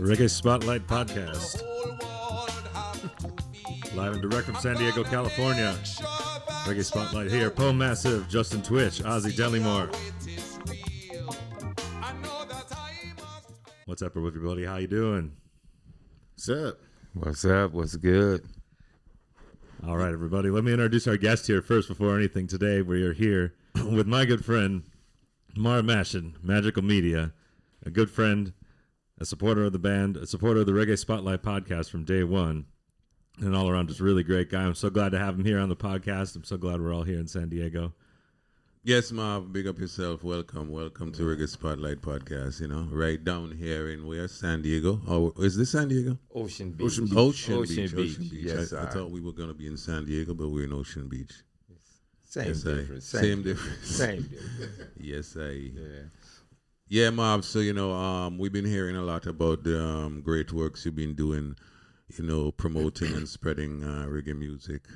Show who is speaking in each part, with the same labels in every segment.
Speaker 1: Reggae Spotlight Podcast. Live and direct from San Diego, California. Reggae Spotlight here. Poe Massive, Justin Twitch, Ossie Dellimore. What's up, everybody? How you doing?
Speaker 2: What's up?
Speaker 3: What's up? What's good?
Speaker 1: All right, everybody. Let me introduce our guest here first before anything. Today, we are here with my good friend, Marv Mashin, Majeekal Mediyah, a good friend, a supporter of the band, a supporter of the Reggae Spotlight podcast from day one, and an all-around just really great guy. I'm so glad to have him here on the podcast. I'm so glad we're all here in San Diego.
Speaker 2: Yes, Marv, big up yourself. Welcome to Reggae Spotlight podcast, right down here in where? San Diego? Oh, is this San Diego?
Speaker 3: Ocean Beach.
Speaker 2: Ocean Beach.
Speaker 3: Yes,
Speaker 2: I thought we were going to be in San Diego, but we're in Ocean Beach.
Speaker 3: Same difference.
Speaker 2: Same difference.
Speaker 3: Same difference.
Speaker 2: Yes,
Speaker 3: Yeah.
Speaker 2: Yeah, Marv, so, we've been hearing a lot about the great works you've been doing, promoting and spreading reggae music.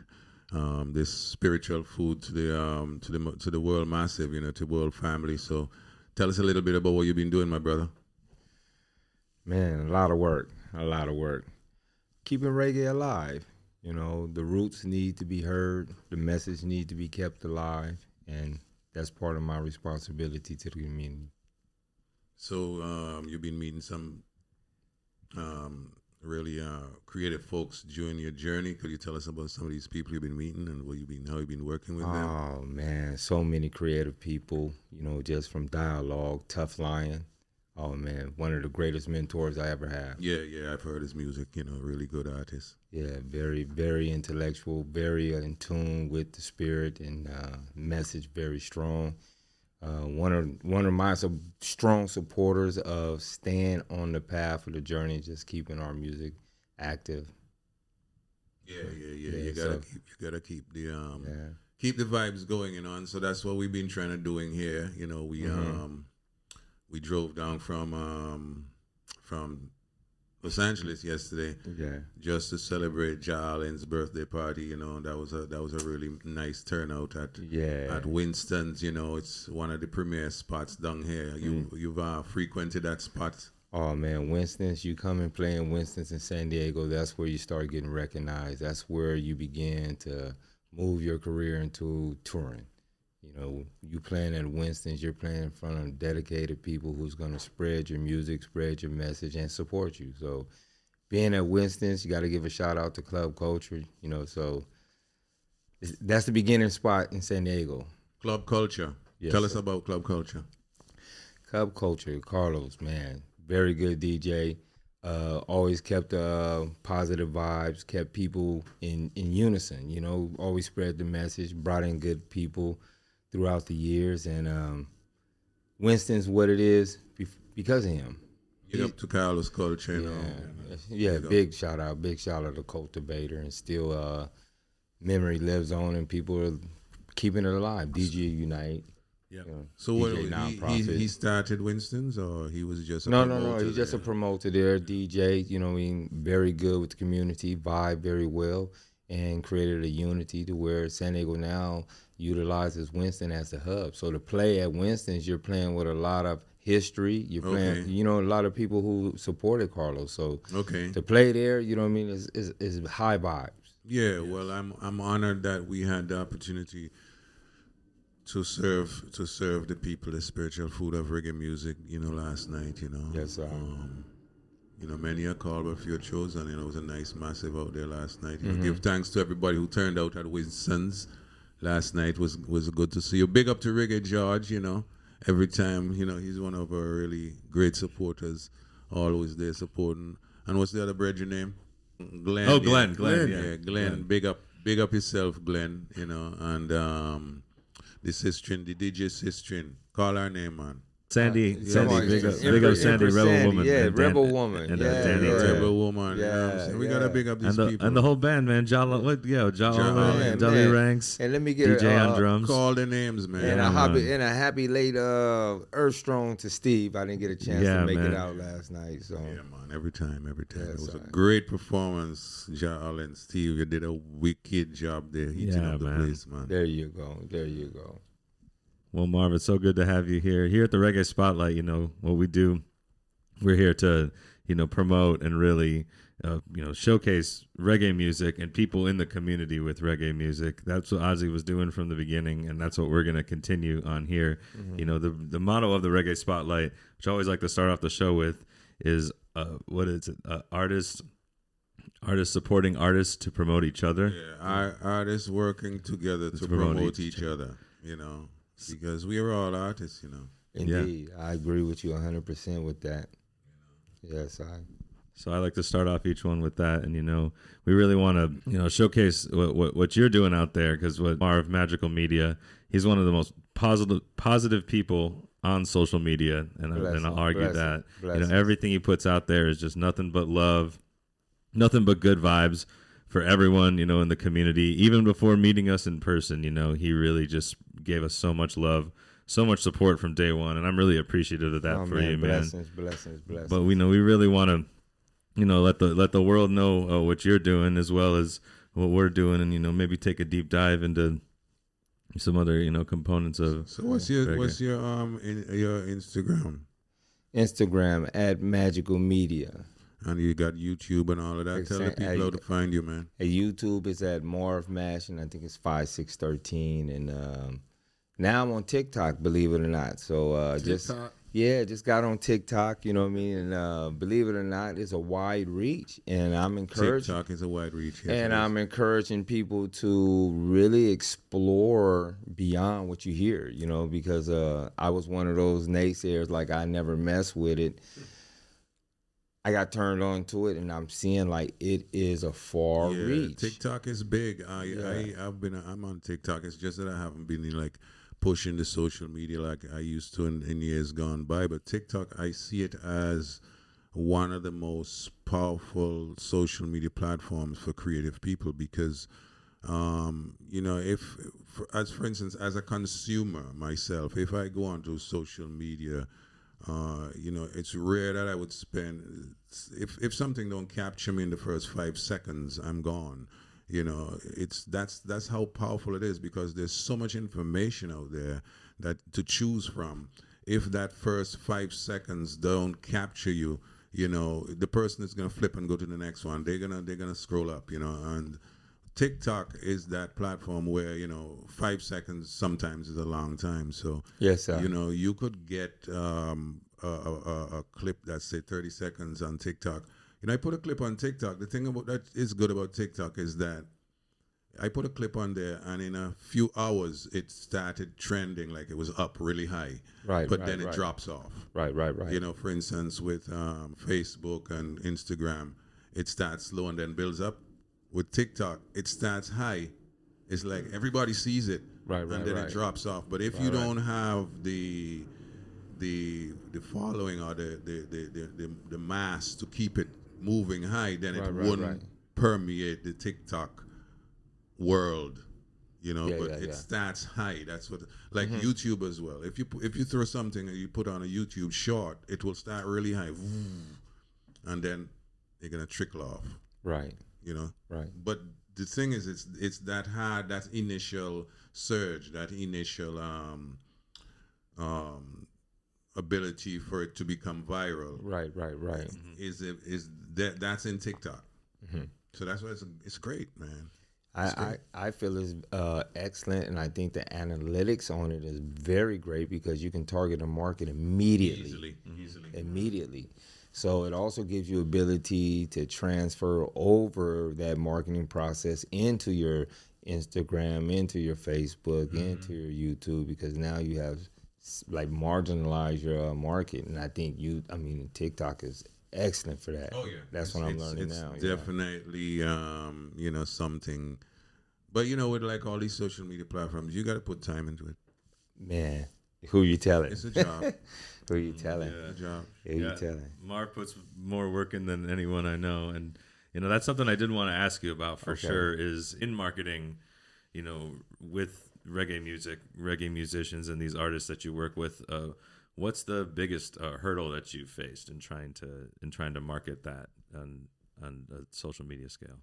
Speaker 2: This spiritual food to the world massive, to world family. So tell us a little bit about what you've been doing, my brother.
Speaker 3: Man, a lot of work. Keeping reggae alive. The roots need to be heard. The message need to be kept alive. And that's part of my responsibility to the community.
Speaker 2: So you've been meeting some really creative folks during your journey. Could you tell us about some of these people you've been meeting and how you've been working with them?
Speaker 3: Oh, man, so many creative people, just from Dialogue, Tough Lion. Oh, man, one of the greatest mentors I ever had.
Speaker 2: Yeah, I've heard his music, really good artist.
Speaker 3: Yeah, very, very intellectual, very in tune with the spirit and message, very strong. One of my strong supporters of staying on the path of the journey, just keeping our music active.
Speaker 2: Yeah. You gotta keep the keep the vibes going, and so that's what we've been trying to doing here. We drove down from Los Angeles yesterday, just to celebrate Ja Allen's birthday party. That was a really nice turnout at Winston's. It's one of the premier spots down here. You've frequented that spot.
Speaker 3: Oh man, Winston's. You come and play in Winston's in San Diego. That's where you start getting recognized. That's where you begin to move your career into touring. You playing at Winston's, you're playing in front of dedicated people who's going to spread your music, spread your message, and support you. So being at Winston's, you got to give a shout out to Club Culture, so that's the beginning spot in San Diego.
Speaker 2: Club Culture.
Speaker 3: Yes,
Speaker 2: Tell us about Club Culture.
Speaker 3: Club Culture, Carlos, man, very good DJ. Always kept positive vibes, kept people in unison, always spread the message, brought in good people throughout the years, and Winston's what it is because of him.
Speaker 2: Get up to Carlos Culture.
Speaker 3: Big shout out to Cultivator, and still memory lives on, and people are keeping it alive. DJ Unite.
Speaker 2: Yeah. So what? He started Winston's, or he was just
Speaker 3: no. He's just a promoter there, DJ. Very good with the community, vibe very well, and created a unity to where San Diego now utilizes Winston as a hub. So to play at Winston's, you're playing with a lot of history. You're playing, a lot of people who supported Carlos. So to play there, is high vibes.
Speaker 2: Yeah. Well, I'm honored that we had the opportunity to serve the people the spiritual food of reggae music, last night,
Speaker 3: Yes, sir.
Speaker 2: Many are called, but few are chosen. It was a nice massive out there last night. Give thanks to everybody who turned out at Winston's last night. Was good to see you. Big up to Reggae George, every time, he's one of our really great supporters, always there supporting. And what's the other brethren name? Glenn.
Speaker 1: Oh, Glenn.
Speaker 2: Yeah, Glenn. Big up yourself, Glenn, and the sistrin, the DJ sistrin. Call her name, man.
Speaker 1: Sandy, big up Sandy, Rebel Woman.
Speaker 3: Yeah, Rebel Woman.
Speaker 1: And Danny,
Speaker 2: Rebel Woman. We got to big up these people.
Speaker 1: And the whole band, man. John and W Ranks.
Speaker 3: And let me get
Speaker 1: DJ on drums.
Speaker 2: Call the names, man.
Speaker 3: And a happy late Earth Strong to Steve. I didn't get a chance to make it out last night. So
Speaker 2: yeah, man. Every time. It was a great performance, Ja Allen. Steve, you did a wicked job there. Heating up the place, man.
Speaker 3: There you go.
Speaker 1: Well, Marv, it's so good to have you here. Here at the Reggae Spotlight, what we do, we're here to, promote and really, showcase reggae music and people in the community with reggae music. That's what Ossie was doing from the beginning, and that's what we're going to continue on here. The motto of the Reggae Spotlight, which I always like to start off the show with, is what is it? Artists supporting artists to promote each other.
Speaker 2: Yeah, artists working together to promote each other, because we are all artists,
Speaker 3: Indeed. I agree with you 100% with that. Yes,
Speaker 1: So I like to start off each one with that, and we really want to showcase what you're doing out there, because what Marv Majeekal Media, he's one of the most positive people on social media, and I'll argue that everything he puts out there is just nothing but love, nothing but good vibes for everyone in the community. Even before meeting us in person, he really just gave us so much love, so much support from day one, and I'm really appreciative of that for you, man.
Speaker 3: Blessings.
Speaker 1: But we really want to let the world know what you're doing as well as what we're doing, and maybe take a deep dive into some other components of.
Speaker 2: So what's your Instagram?
Speaker 3: Instagram at Majeekal Media.
Speaker 2: And you got YouTube and all of that. Tell the people how to find you, man.
Speaker 3: At YouTube is at Marv Mashin. I think it's 5613, and now I'm on TikTok, believe it or not. So just got on TikTok, you know what I mean? And believe it or not, it's a wide reach. And I'm encouraging
Speaker 2: TikTok is a wide reach. Yes,
Speaker 3: and I'm encouraging people to really explore beyond what you hear, because I was one of those naysayers, like I never mess with it. I got turned on to it, and I'm seeing like it is a far reach.
Speaker 2: TikTok is big. I'm on TikTok. It's just that I haven't been like pushing the social media like I used to in years gone by. But TikTok, I see it as one of the most powerful social media platforms for creative people, because for instance, as a consumer myself, if I go onto social media, it's rare that I would spend, if something don't capture me in the first 5 seconds, I'm gone. That's how powerful it is, because there's so much information out there that to choose from. If that first 5 seconds don't capture you, the person is gonna flip and go to the next one. They're gonna scroll up, and TikTok is that platform where 5 seconds sometimes is a long time. So
Speaker 3: yes, sir.
Speaker 2: You could get a clip that's say 30 seconds on TikTok. I put a clip on TikTok. The thing about that is good about TikTok is that I put a clip on there, and in a few hours it started trending, like it was up really high.
Speaker 3: Right.
Speaker 2: But then it drops off.
Speaker 3: Right.
Speaker 2: For instance, with Facebook and Instagram, it starts slow and then builds up. With TikTok, it starts high. It's like everybody sees it, and then it drops off. But if you don't have the following or the mass to keep it moving high, then it wouldn't permeate the TikTok world, it starts high. That's what, like YouTube as well. If you throw something and you put on a YouTube short, it will start really high, and then you're gonna trickle off.
Speaker 3: Right. Right.
Speaker 2: But the thing is, it's that hard, that initial surge, that initial ability for it to become viral.
Speaker 3: Right.
Speaker 2: Is that's in TikTok. So that's why it's great, man.
Speaker 3: I feel it's excellent, and I think the analytics on it is very great, because you can target a market immediately. Immediately. So it also gives you ability to transfer over that marketing process into your Instagram, into your Facebook, into your YouTube, because now you have like marginalized your market. And I think TikTok is excellent for that.
Speaker 2: Oh yeah,
Speaker 3: that's what I'm learning now.
Speaker 2: It's definitely something. But with like all these social media platforms, you got to put time into it.
Speaker 3: Man, who you telling?
Speaker 2: It's a job.
Speaker 3: Who you telling?
Speaker 2: Yeah. Job.
Speaker 3: Who you telling?
Speaker 1: Marv puts more work in than anyone I know, and that's something I did want to ask you about for sure. Is in marketing, with reggae music, reggae musicians, and these artists that you work with. What's the biggest hurdle that you faced in trying to market that on a social media scale?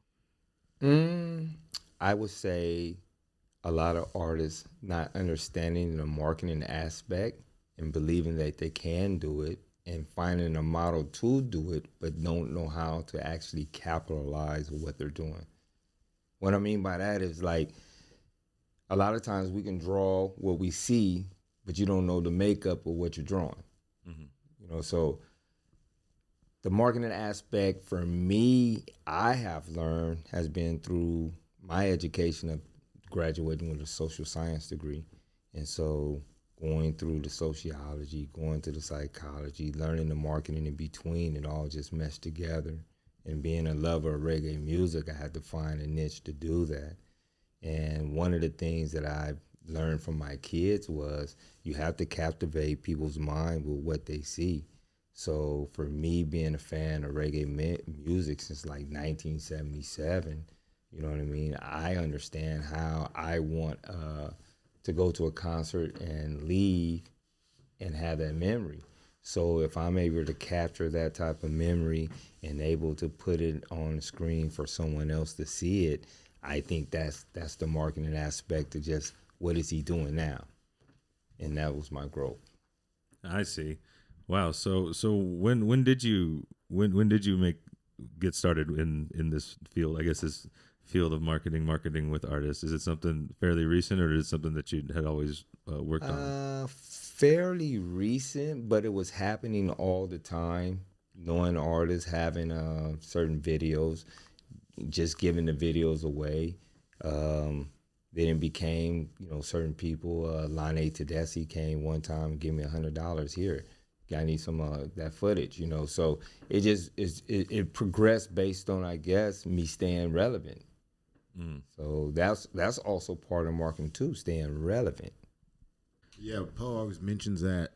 Speaker 3: I would say a lot of artists not understanding the marketing aspect and believing that they can do it and finding a model to do it, but don't know how to actually capitalize on what they're doing. What I mean by that is like a lot of times we can draw what we see, but you don't know the makeup of what you're drawing.
Speaker 1: Mm-hmm.
Speaker 3: You know, so the marketing aspect for me, I have learned has been through my education of graduating with a social science degree. And so going through the sociology, going to the psychology, learning the marketing in between, it all just meshed together. And being a lover of reggae music, I had to find a niche to do that. And one of the things that I learned from my kids was you have to captivate people's mind with what they see. So for me, being a fan of reggae music since like 1977, you know what I mean? I understand how I want to go to a concert and leave and have that memory. So if I'm able to capture that type of memory and able to put it on the screen for someone else to see it, I think that's the marketing aspect of just what is he doing now, and that was my growth.
Speaker 1: I see. Wow. So when did you get started in this field? I guess this field of marketing with artists. Is it something fairly recent, or is it something that you had always worked on?
Speaker 3: Fairly recent, but it was happening all the time. Knowing artists, having certain videos, just giving the videos away. Then it became, certain people. Lane Tedeschi came one time and gave me $100 here. I need some that footage, So it just it progressed based on, I guess, me staying relevant. Mm. So that's also part of marketing too, staying relevant.
Speaker 4: Yeah, Paul always mentions that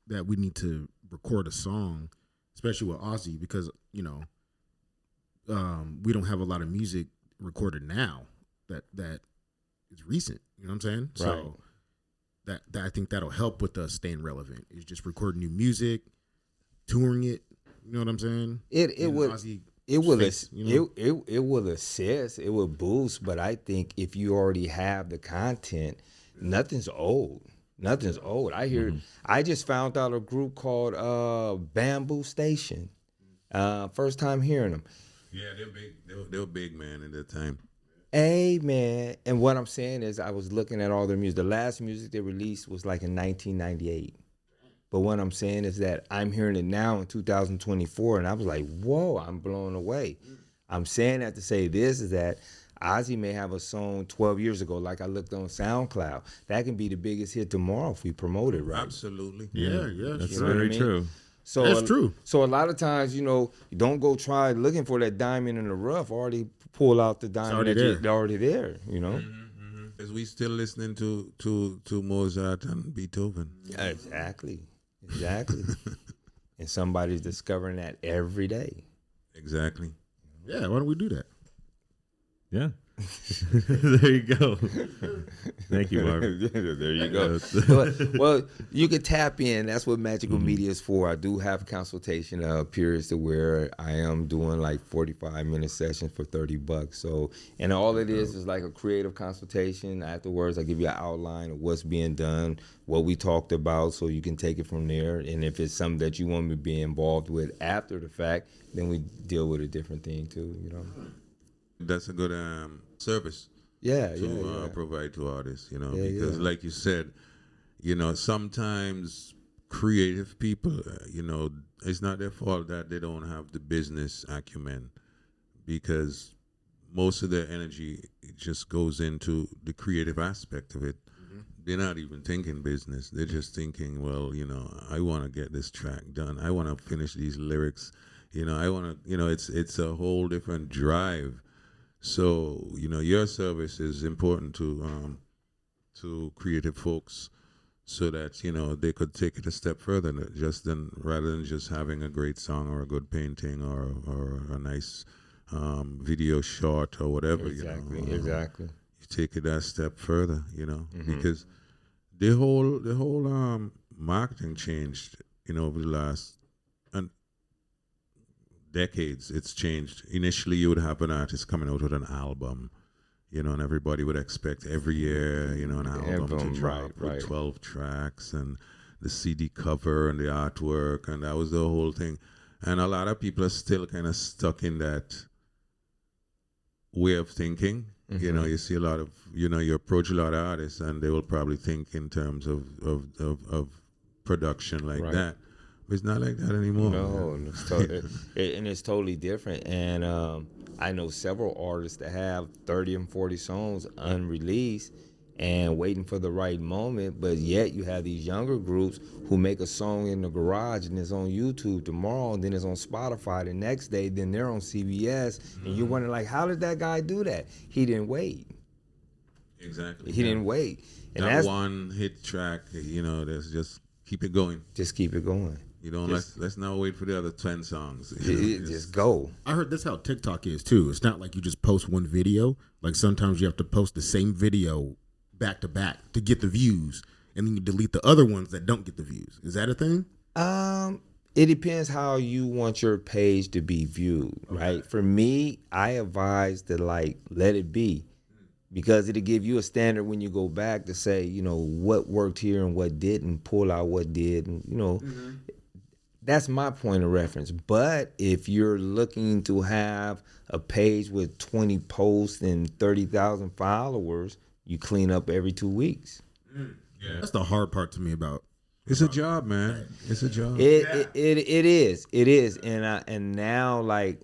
Speaker 4: we need to record a song, especially with Ossie, because we don't have a lot of music recorded now that is recent. You know what I'm saying?
Speaker 3: Right.
Speaker 4: So that I think that'll help with us staying relevant. Is just recording new music, touring it. You know what I'm saying?
Speaker 3: It will assist, it will boost. But I think if you already have the content, nothing's old. Nothing's old. I just found out a group called Bamboo Station. First time hearing them.
Speaker 2: Yeah, they're big. They were big, man, at that time.
Speaker 3: Hey, man. And what I'm saying is I was looking at all their music. The last music they released was like in 1998. But what I'm saying is that I'm hearing it now in 2024, and I was like, whoa, I'm blown away. I'm saying that to say this is that Ossie may have a song 12 years ago, like I looked on SoundCloud. That can be the biggest hit tomorrow if we promote it right.
Speaker 2: Absolutely.
Speaker 4: Yeah.
Speaker 1: That's very true.
Speaker 3: So
Speaker 4: that's true.
Speaker 3: So a lot of times, you don't go try looking for that diamond in the rough. Already pull out the diamond they're already there.
Speaker 2: Because we still listening to Mozart and Beethoven.
Speaker 3: Yeah, exactly. And somebody's discovering that every day.
Speaker 2: Exactly.
Speaker 4: Yeah, why don't we do that?
Speaker 1: Yeah. There you go. Thank you, Marv.
Speaker 3: There you go. Well, you can tap in. That's what Magical Media is for. I do have consultation periods to where I am doing like 45-minute sessions for $30. So, and all it is like a creative consultation. Afterwards, I give you an outline of what's being done, what we talked about, so you can take it from there. And if it's something that you want me to be involved with after the fact, then we deal with a different thing too.
Speaker 2: That's a good service to provide to artists, because like you said, sometimes creative people, it's not their fault that they don't have the business acumen, because most of their energy just goes into the creative aspect of it. Mm-hmm. They're not even thinking business. They're just thinking, well, I want to get this track done. I want to finish these lyrics. I want to, it's a whole different drive. So, your service is important to creative folks, so that, they could take it a step further rather than just having a great song or a good painting or a nice video short or whatever.
Speaker 3: Exactly.
Speaker 2: You take it that step further, because the whole marketing changed, over the last decades. It's changed. Initially, you would have an artist coming out with an album, and everybody would expect every year, an album to drop with 12 tracks. And the CD cover and the artwork, and that was the whole thing. And a lot of people are still kind of stuck in that way of thinking. You know, you see a lot of, you approach a lot of artists, and they will probably think in terms of production like that. But it's not like that anymore.
Speaker 3: No, and it's totally different. And I know several artists that have 30 and 40 songs unreleased and waiting for the right moment, but yet you have these younger groups who make a song in the garage and it's on YouTube tomorrow, and then it's on Spotify the next day, then they're on CBS, and you're wondering, like, how did that guy do that? He didn't wait.
Speaker 2: Exactly.
Speaker 3: He didn't wait. And
Speaker 2: that one hit track, there's just keep it going.
Speaker 3: Just keep it going.
Speaker 2: Let's not wait for the other 10 songs.
Speaker 3: Just go.
Speaker 4: I heard that's how TikTok is too. It's not like you just post one video. Like sometimes you have to post the same video back to back to get the views, and then you delete the other ones that don't get the views. Is that a thing?
Speaker 3: It depends how you want your page to be viewed, right? For me, I advise to let it be, because it'll give you a standard when you go back to say, what worked here and what didn't, pull out what did, and that's my point of reference. But if you're looking to have a page with 20 posts and 30,000 followers, you clean up every 2 weeks.
Speaker 4: Yeah. That's the hard part to me about.
Speaker 2: It's a job, man. It's a job.
Speaker 3: It is. And now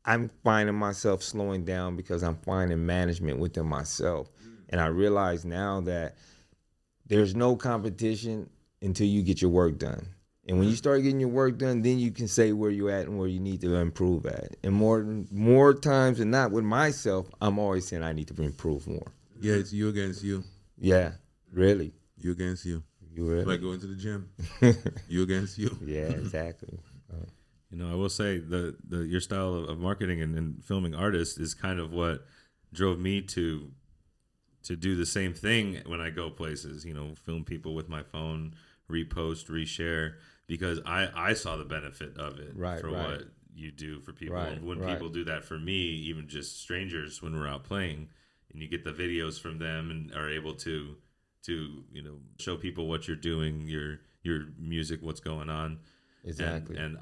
Speaker 3: I'm finding myself slowing down because I'm finding management within myself. And I realize now that there's no competition until you get your work done. And when you start getting your work done, then you can say where you're at and where you need to improve at. And more times than not, with myself, I'm always saying I need to improve more.
Speaker 2: Yeah, it's you against you.
Speaker 3: Yeah, really.
Speaker 2: You against you.
Speaker 3: You really?
Speaker 2: Like going to the gym. You against you.
Speaker 3: Yeah, exactly.
Speaker 1: I will say your style of marketing and filming artists is kind of what drove me to do the same thing when I go places. Film people with my phone, repost, reshare, because I saw the benefit of it what you do for people. And when people do that for me, even just strangers when we're out playing, and you get the videos from them and are able to show people what you're doing, your music, what's going on.
Speaker 3: Exactly.
Speaker 1: And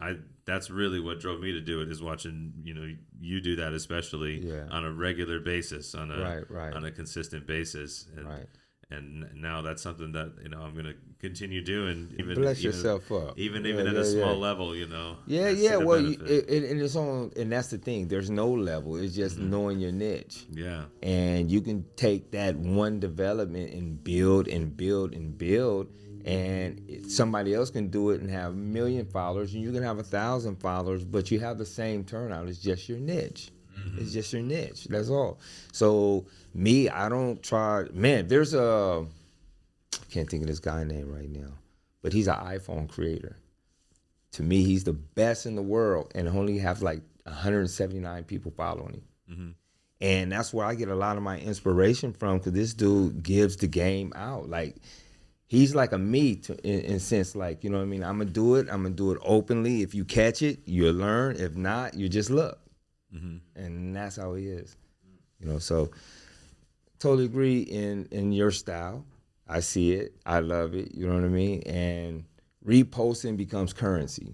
Speaker 1: that's really what drove me to do it, is watching you do that, especially on a regular basis, on a consistent basis. And now that's something that I'm going to continue doing.
Speaker 3: Bless yourself up.
Speaker 1: Even at a small level,
Speaker 3: Yeah. Well, and it's on, and that's the thing. There's no level. It's just knowing your niche.
Speaker 1: Yeah.
Speaker 3: And you can take that one development and build and build and build. And somebody else can do it and have 1 million followers, and you can have 1,000 followers, but you have the same turnout. It's just your niche. It's just your niche. That's all. So me, I don't try. Man, there's I can't think of this guy's name right now, but he's an iPhone creator. To me, he's the best in the world, and only have 179 people following him. And that's where I get a lot of my inspiration from, because this dude gives the game out. He's like a me in sense, you know what I mean? I'm going to do it openly. If you catch it, you'll learn. If not, you just look. And that's how he is. So totally agree in your style. I see it. I love it. You know what I mean? And reposting becomes currency.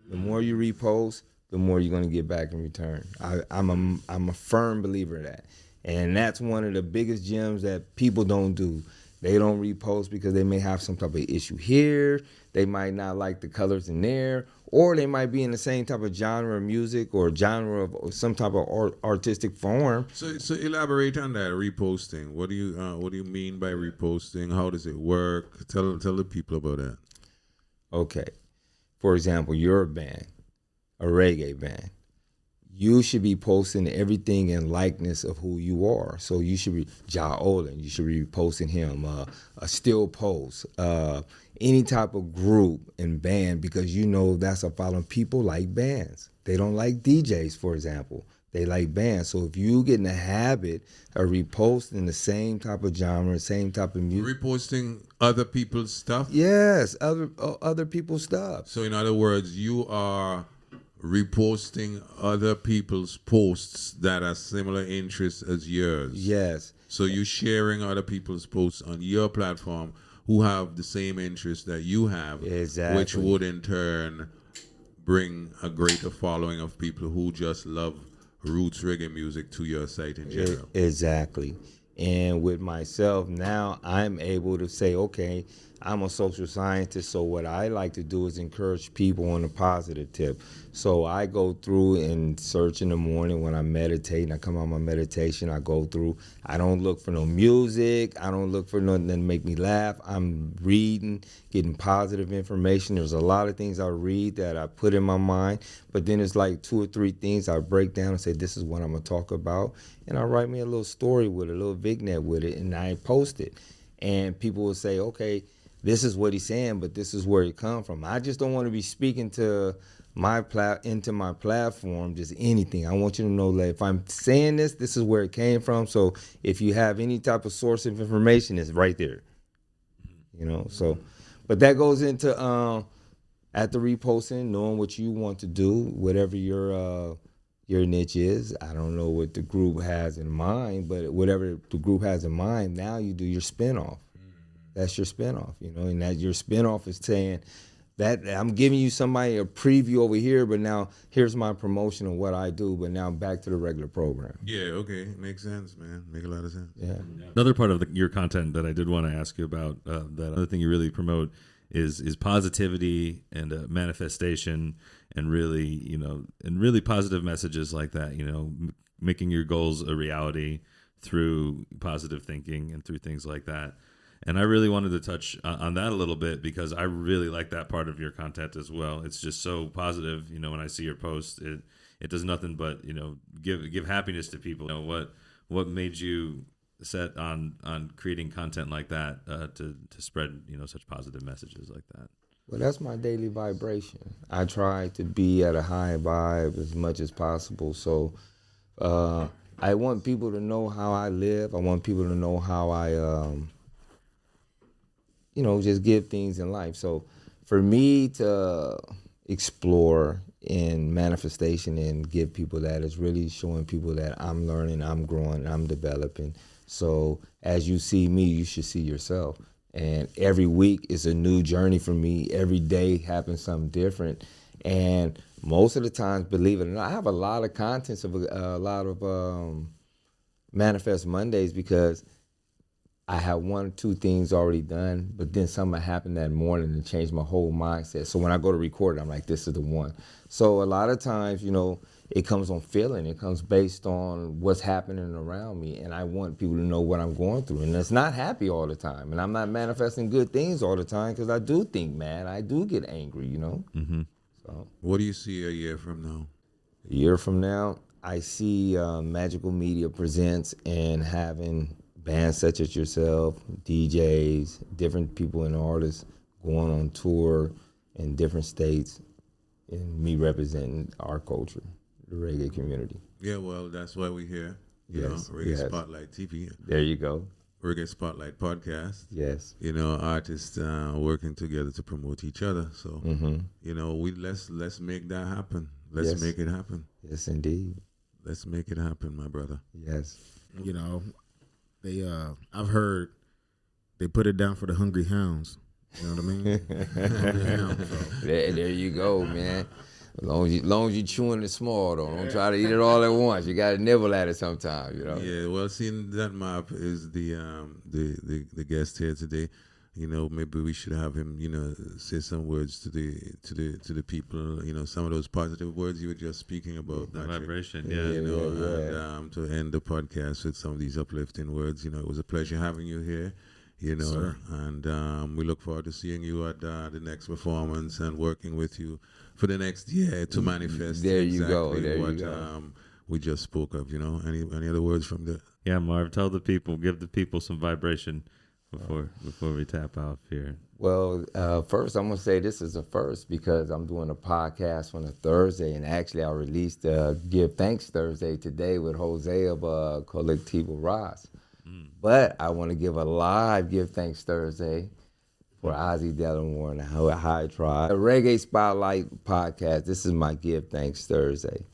Speaker 3: The more you repost, the more you're going to get back in return. I'm a firm believer of that. And that's one of the biggest gems that people don't do. They don't repost because they may have some type of issue here. They might not like the colors in there, or they might be in the same type of genre of music or genre of some type of artistic form.
Speaker 2: So elaborate on that reposting. What do you mean by reposting? How does it work? Tell the people about that.
Speaker 3: Okay, for example, you're a band, a reggae band. You should be posting everything in likeness of who you are. So you should be Ja Olin. You should be posting him, a still post, any type of group and band, because that's a following. People like bands. They don't like DJs, for example. They like bands. So if you get in the habit of reposting the same type of genre, same type of music.
Speaker 2: Reposting other people's stuff?
Speaker 3: Yes, other people's stuff.
Speaker 2: So in other words, you are reposting other people's posts that are similar interests as yours.
Speaker 3: Yes.
Speaker 2: So you sharing other people's posts on your platform who have the same interests that you have,
Speaker 3: Exactly.
Speaker 2: which would in turn bring a greater following of people who just love roots reggae music to your site in general.
Speaker 3: Exactly. And with myself now, I'm able to say, okay, I'm a social scientist, so what I like to do is encourage people on a positive tip. So I go through and search in the morning when I meditate, and I come out my meditation, I go through. I don't look for no music. I don't look for nothing that make me laugh. I'm reading, getting positive information. There's a lot of things I read that I put in my mind, but then it's like 2 or 3 things I break down and say, this is what I'm going to talk about. And I write me a little story with it, a little vignette with it, and I post it. And people will say, okay, this is what he's saying, but this is where it come from. I just don't want to be speaking to into my platform just anything. I want you to know that if I'm saying this, this is where it came from. So if you have any type of source of information, it's right there. You know, so, but that goes into after reposting, knowing what you want to do, whatever your niche is. I don't know what the group has in mind, but whatever the group has in mind, now you do your spinoff. That's your spinoff, you know, and that your spinoff is saying that I'm giving you somebody a preview over here, but now here's my promotion of what I do, but now back to the regular program.
Speaker 2: Yeah, okay. Makes sense, man. Make a lot of sense.
Speaker 3: Yeah.
Speaker 1: Another part of your content that I did want to ask you about, that other thing you really promote is positivity and manifestation, and really, you know, and really positive messages like that, you know, making your goals a reality through positive thinking and through things like that. And I really wanted to touch on that a little bit because I really like that part of your content as well. It's just so positive. You know, when I see your posts, it does nothing but, you know, give happiness to people. You know, what made you set on creating content like that to spread, you know, such positive messages like that?
Speaker 3: Well, that's my daily vibration. I try to be at a high vibe as much as possible. So I want people to know how I live. I want people to know how I you know, just give things in life. So for me to explore in manifestation and give people that is really showing people that I'm learning, I'm growing, I'm developing. So as you see me, you should see yourself. And every week is a new journey for me. Every day happens something different. And most of the times, believe it or not, I have a lot of contents of a lot of Manifest Mondays because I had 1 or 2 things already done, but then something happened that morning and changed my whole mindset. So when I go to record it, I'm like, this is the one. So a lot of times, you know, it comes on feeling. It comes based on what's happening around me. And I want people to know what I'm going through. And it's not happy all the time. And I'm not manifesting good things all the time because I do think mad. I do get angry, you know.
Speaker 1: Mm-hmm.
Speaker 3: So
Speaker 2: What do you see a year from now?
Speaker 3: a year from now, I see Magical Media presents and having bands such as yourself, DJs, different people and artists going on tour in different states, and me representing our culture, the reggae community.
Speaker 2: Yeah, well, that's why we're here. You
Speaker 3: Yes,
Speaker 2: know, Reggae
Speaker 3: yes.
Speaker 2: Spotlight TV,
Speaker 3: There you go.
Speaker 2: Reggae Spotlight podcast.
Speaker 3: Yes.
Speaker 2: You know, artists working together to promote each other. So,
Speaker 3: Mm-hmm.
Speaker 2: you know, let's make that happen. Let's
Speaker 3: Yes.
Speaker 2: make it happen.
Speaker 3: Yes, indeed.
Speaker 2: Let's make it happen, my brother.
Speaker 3: Yes.
Speaker 4: You know, they I've heard they put it down for the hungry hounds. You know what I mean? Hungry hounds, so.
Speaker 3: There you go, man. As long as you chewing it small, though. Don't try to eat it all at once. You got to nibble at it sometimes, you know.
Speaker 2: Yeah, well, seeing that Marv is the guest here today, you know, maybe we should have him, you know, say some words to the people, you know, some of those positive words you were just speaking about.
Speaker 1: The
Speaker 2: Patrick.
Speaker 1: vibration,
Speaker 3: Yeah.
Speaker 1: yeah.
Speaker 2: You know,
Speaker 3: Yeah.
Speaker 2: and to end the podcast with some of these uplifting words. You know, it was a pleasure having you here. You know,
Speaker 4: Sir.
Speaker 2: and we look forward to seeing you at the next performance and working with you for the next year to manifest.
Speaker 3: There you go,
Speaker 2: exactly
Speaker 3: there you
Speaker 2: what
Speaker 3: go.
Speaker 2: we just spoke of. You know, any other words from the?
Speaker 1: Yeah, Marv, tell the people, give the people some vibration before we tap out here.
Speaker 3: Well, first I'm gonna say this is a first because I'm doing a podcast on a Thursday, and actually I released Give Thanks Thursday today with Jose of Colectivo Ross. But I want to give a live Give Thanks Thursday for Ossie Dellimore and the OHara Tribe. The Reggae Spotlight podcast, this is my Give Thanks Thursday.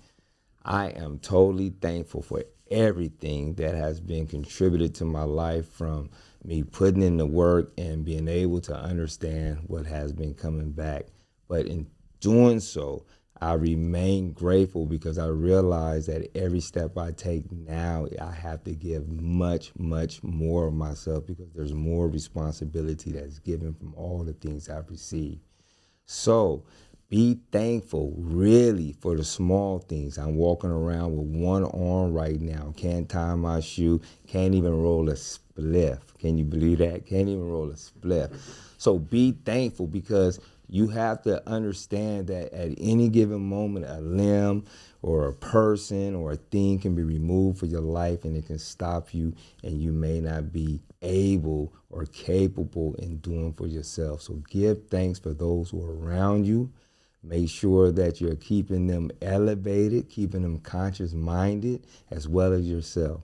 Speaker 3: I am totally thankful for everything that has been contributed to my life, from me putting in the work and being able to understand what has been coming back. But in doing so, I remain grateful because I realize that every step I take now, I have to give much, much more of myself because there's more responsibility that's given from all the things I've received. So be thankful, really, for the small things. I'm walking around with one arm right now, can't tie my shoe, can't even roll a spliff. Can you believe that? Can't even roll a spliff. So be thankful because you have to understand that at any given moment, a limb or a person or a thing can be removed from your life and it can stop you, and you may not be able or capable in doing for yourself. So give thanks for those who are around you. Make sure that you're keeping them elevated, keeping them conscious-minded, as well as yourself.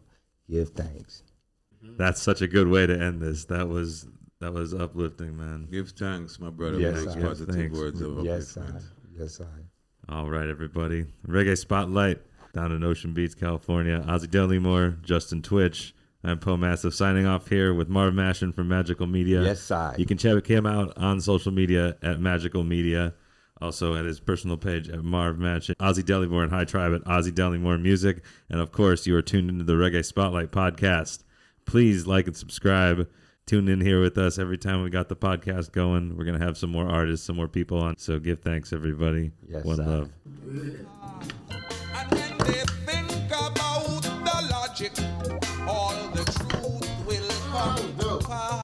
Speaker 3: Give thanks.
Speaker 1: That's such a good way to end this. That was uplifting, man.
Speaker 2: Give thanks, my brother,
Speaker 3: Yes,
Speaker 2: for those
Speaker 3: I-
Speaker 2: positive
Speaker 1: thanks.
Speaker 2: words of
Speaker 3: Yes, I.
Speaker 2: upliftment.
Speaker 3: Yes, I.
Speaker 1: All right, everybody. Reggae Spotlight down in Ocean Beach, California. Ossie Dellimore, Justin Twitch. I'm Poe Massive signing off here with Marv Mashin from Majeekal Media.
Speaker 3: Yes, I.
Speaker 1: You can check him out on social media at Majeekal Media. Also at his personal page at Marv Mashin. Ossie Dellimore and High Tribe at Ossie Dellimore Music. And of course, you are tuned into the Reggae Spotlight podcast. Please like and subscribe. Tune in here with us every time we got the podcast going. We're going to have some more artists, some more people on. So give thanks, everybody.
Speaker 3: Yes,
Speaker 1: One
Speaker 3: I.
Speaker 1: love.
Speaker 5: And when they